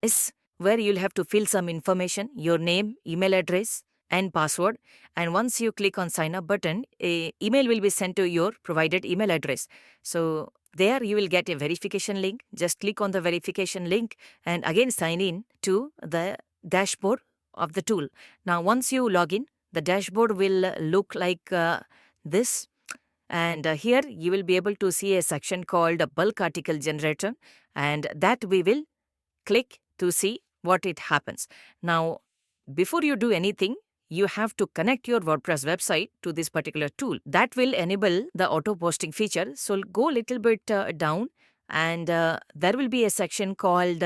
is where you'll have to fill some information, your name, email address, and password. And once you click on sign up button, a email will be sent to your provided email address. So there you will get a verification link. Just click on the verification link and again sign in to the dashboard of the tool. Now once you log in, the dashboard will look like this. And here you will be able to see a section called a bulk article generator, and that we will click to see what it happens. Now, before you do anything, you have to connect your WordPress website to this particular tool. That will enable the auto posting feature. So go a little bit down, and there will be a section called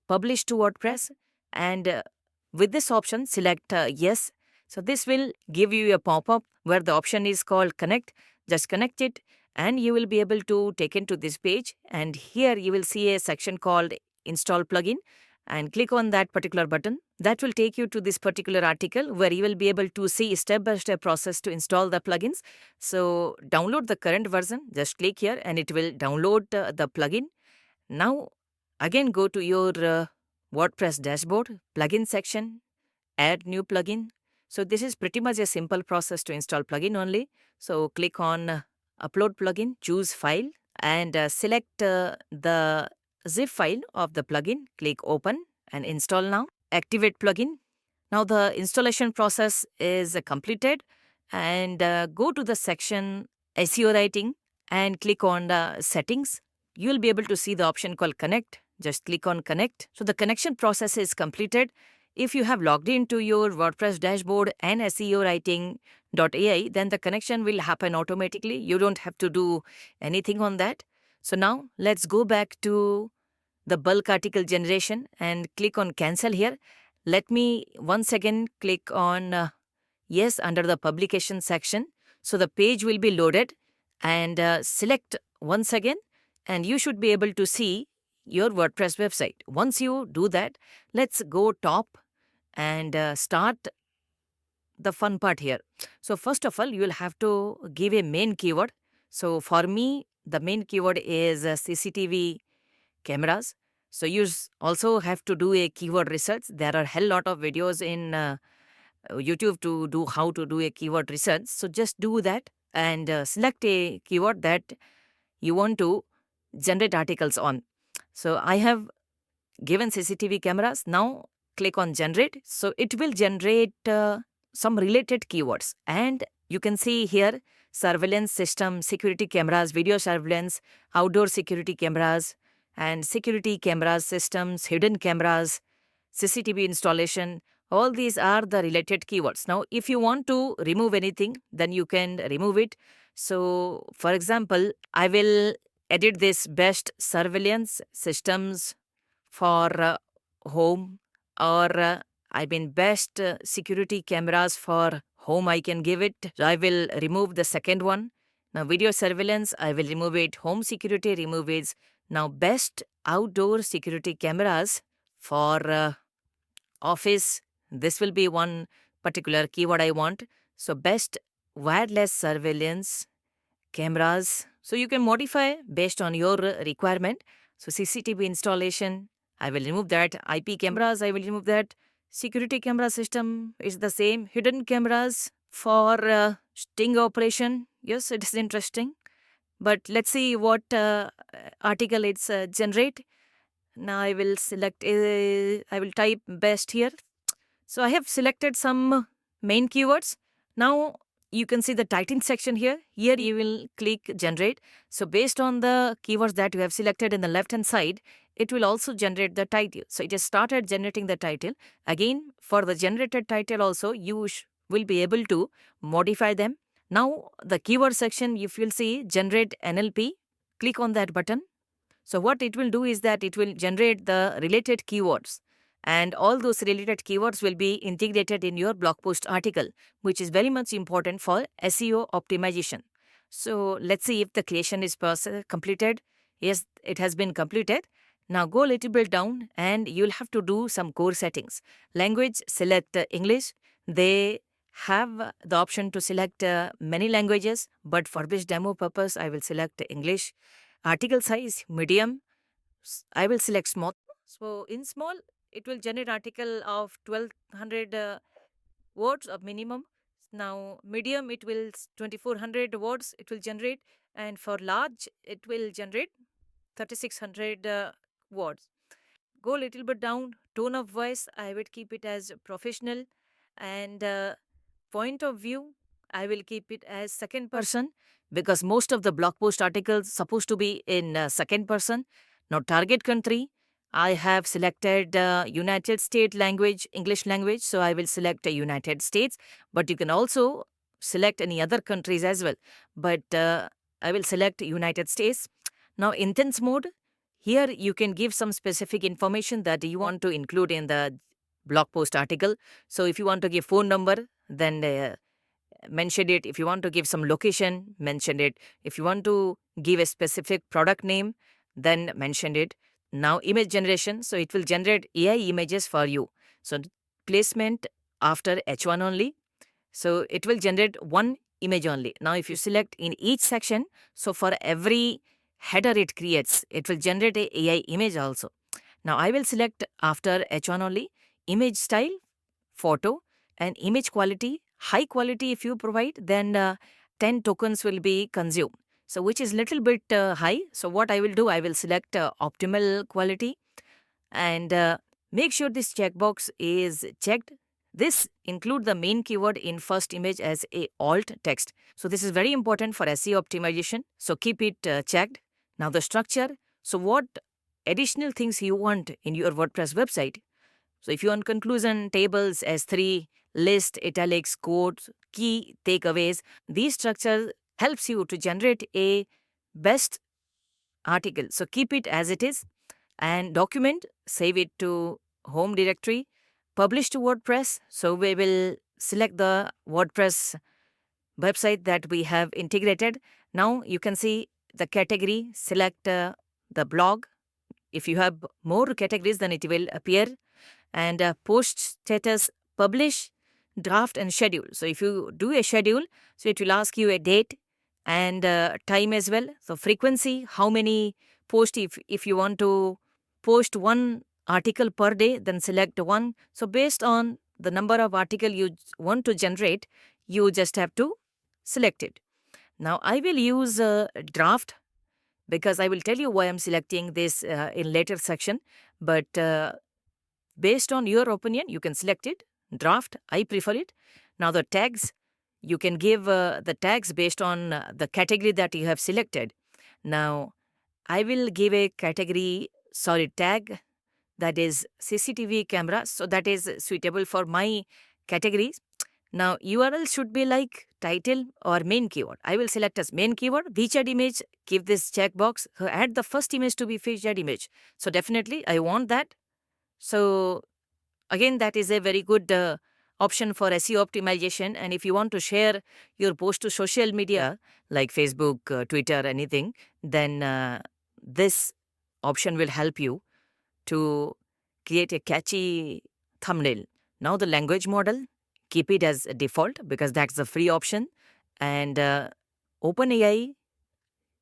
Publish to WordPress. And with this option, select Yes. So this will give you a pop-up where the option is called Connect. Just connect it, and you will be able to take into this page. And here you will see a section called Install Plugin, and click on that particular button. That will take you to this particular article where you will be able to see step-by-step process to install the plugins. So download the current version. Just click here and it will download the plugin. Now again go to your WordPress dashboard, plugin section, add new plugin. So this is pretty much a simple process to install plugin only. So click on upload plugin, choose file, and select the zip file of the plugin. Click open and install now. Activate plugin. Now the installation process is completed, and go to the section SEO writing and click on the settings. You'll be able to see the option called connect. Just click on connect. So the connection process is completed. If you have logged into your WordPress dashboard and SEO writing.ai, then the connection will happen automatically. You don't have to do anything on that. So now let's go back to the bulk article generation and click on cancel here. Let me once again click on yes under the publication section. So the page will be loaded, and select once again, and you should be able to see your WordPress website. Once you do that, let's go top and start the fun part here. So first of all, you will have to give a main keyword. So for me, the main keyword is CCTV cameras. So you also have to do a keyword research. There are a hell lot of videos in YouTube to do how to do a keyword research. So just do that and select a keyword that you want to generate articles on. So I have given CCTV cameras. Now click on generate. So it will generate some related keywords. And you can see here surveillance system, security cameras, video surveillance, outdoor security cameras, and security cameras systems, hidden cameras, CCTV installation. All these are the related keywords. Now, if you want to remove anything, then you can remove it. So, for example, I will edit this best surveillance systems for home, or best security cameras for home. I can give it. I will remove the second one. Now, video surveillance, I will remove it. Home security, remove it. Now, best outdoor security cameras for office. This will be one particular keyword I want. So, best wireless surveillance cameras. So, you can modify based on your requirement. So, CCTV installation, I will remove that. IP cameras, I will remove that. Security camera system is the same. Hidden cameras for sting operation. Yes, it is interesting. But let's see what article it's generate. Now I will select, I will type best here. So I have selected some main keywords. Now you can see the title section here. Here you will click generate. So based on the keywords that you have selected in the left hand side, it will also generate the title. So it has started generating the title. Again, for the generated title also, you will be able to modify them. Now the keyword section, if you'll see generate NLP, click on that button. So what it will do is that it will generate the related keywords, and all those related keywords will be integrated in your blog post article, which is very much important for SEO optimization. So let's see if the creation is completed. Yes, it has been completed. Now go a little bit down and you'll have to do some core settings. Language, select English. They have the option to select many languages, but for this demo purpose, I will select English. Article size, medium. I will select small. So in small, it will generate article of 1200 words of minimum. Now medium, it will 2400 words it will generate, and for large, it will generate 3600 words. Go a little bit down. Tone of voice, I would keep it as professional, and point of view, I will keep it as second person, because most of the blog post articles supposed to be in second person. Now target country, I have selected United States language, English language, so I will select United States, but you can also select any other countries as well, but I will select United States. Now intense mode, here you can give some specific information that you want to include in the blog post article. So if you want to give phone number, then mention it. If you want to give some location, mention it. If you want to give a specific product name, then mention it. Now image generation, so it will generate AI images for you. So placement after H1 only. So it will generate one image only. Now if you select in each section, so for every header it creates, it will generate a AI image also. Now I will select after H1 only, image style, photo, and image quality. High quality if you provide, then 10 tokens will be consumed. So which is little bit high. So what I will do, I will select optimal quality, and make sure this checkbox is checked. This include the main keyword in first image as a alt text. So this is very important for SEO optimization. So keep it checked. Now the structure. So what additional things you want in your WordPress website? So if you want conclusion, tables, S3, list, italics, quotes, key takeaways, these structure helps you to generate a best article. So keep it as it is, and document, save it to home directory, publish to WordPress. So we will select the WordPress website that we have integrated. Now you can see the category, select the blog. If you have more categories, then it will appear, and post status, publish, draft, and schedule. So if you do a schedule, so it will ask you a date and time as well. So frequency, how many post, if you want to post one article per day, then select one. So based on the number of article you want to generate, you just have to select it. Now I will use draft, because I will tell you why I'm selecting this in later section, but based on your opinion, you can select it. Draft, I prefer it. Now the tags, you can give the tags based on the category that you have selected. Now I will give a category, tag, that is CCTV camera. So that is suitable for my categories. Now URL should be like title or main keyword. I will select as main keyword. Featured image, give this checkbox. Add the first image to be featured image. So definitely I want that. So again, that is a very good option for SEO optimization. And if you want to share your post to social media like Facebook, Twitter, anything, then this option will help you to create a catchy thumbnail. Now the language model, keep it as default because that's the free option. And OpenAI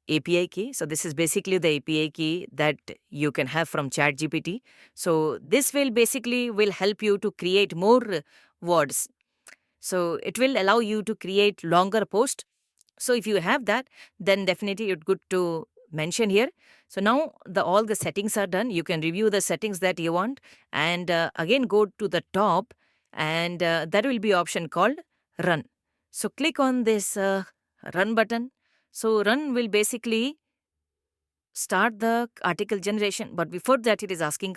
API key. So this is basically the API key that you can have from ChatGPT. So this will basically will help you to create more words. So it will allow you to create longer post. So if you have that, then definitely it's good to mention here. So now all the settings are done. You can review the settings that you want, and again go to the top, and there will be option called run. So click on this run button. So run will basically start the article generation, but before that it is asking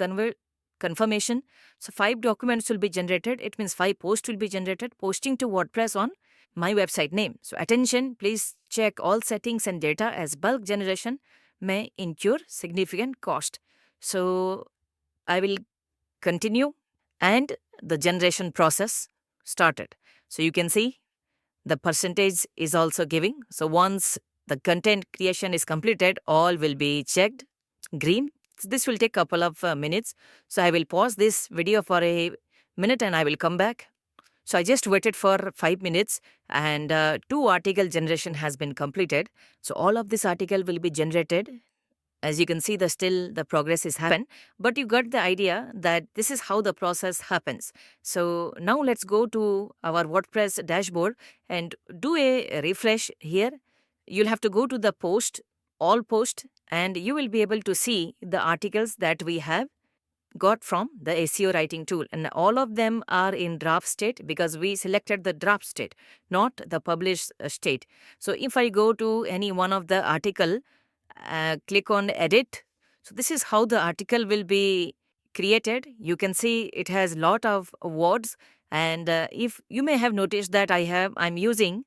confirmation. So 5 documents will be generated. It means 5 posts will be generated, posting to WordPress on my website name. So attention, please check all settings and data as bulk generation may incur significant cost. So I will continue, and the generation process started. So you can see the percentage is also giving. So once the content creation is completed, all will be checked green. This will take a couple of minutes. So I will pause this video for a minute and I will come back. So I just waited for 5 minutes, and 2 article generation has been completed. So all of this article will be generated As you can see, the progress is happened, but you got the idea that this is how the process happens. So now let's go to our WordPress dashboard and do a refresh here. You'll have to go to the post, all post, and you will be able to see the articles that we have got from the SEO writing tool, and all of them are in draft state because we selected the draft state, not the published state. So if I go to any one of the article, click on edit. So this is how the article will be created. You can see it has lot of words, and if you may have noticed that I'm using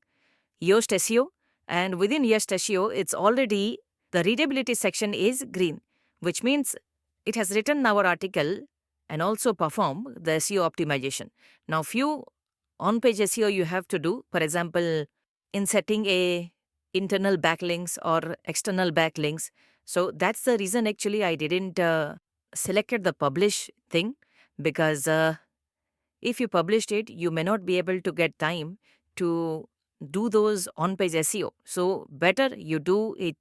Yoast SEO, and within Yoast SEO it's already the readability section is green, which means it has written our article and also perform the SEO optimization. Now few on-page SEO you have to do, for example, in setting a internal backlinks or external backlinks. So that's the reason actually I didn't selected the publish thing, because if you published it, you may not be able to get time to do those on-page SEO. So better you do it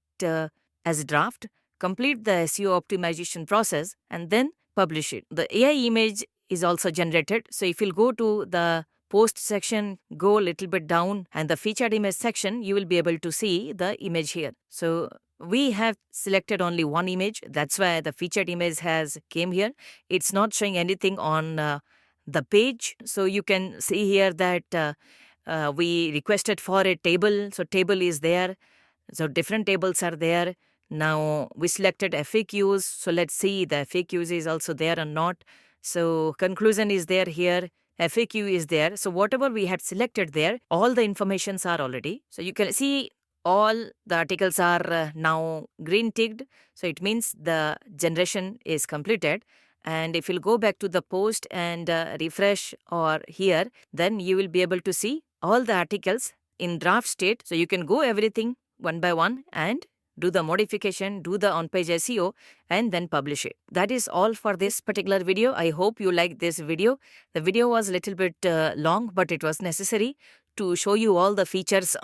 as draft, complete the SEO optimization process, and then publish it. The AI image is also generated. So if you'll go to the post section, go a little bit down, and the featured image section, you will be able to see the image here. So we have selected only one image. That's why the featured image has came here. It's not showing anything on the page. So you can see here that we requested for a table. So table is there. So different tables are there. Now we selected FAQs. So let's see the FAQs is also there or not. So conclusion is there here. FAQ is there. So whatever we had selected there, all the informations are already. So you can see all the articles are now green ticked. So it means the generation is completed. And if you'll go back to the post and refresh or here, then you will be able to see all the articles in draft state. So you can go everything one by one and do the modification, do the on-page SEO, and then publish it. That is all for this particular video. I hope you liked this video. The video was a little bit long, but it was necessary to show you all the features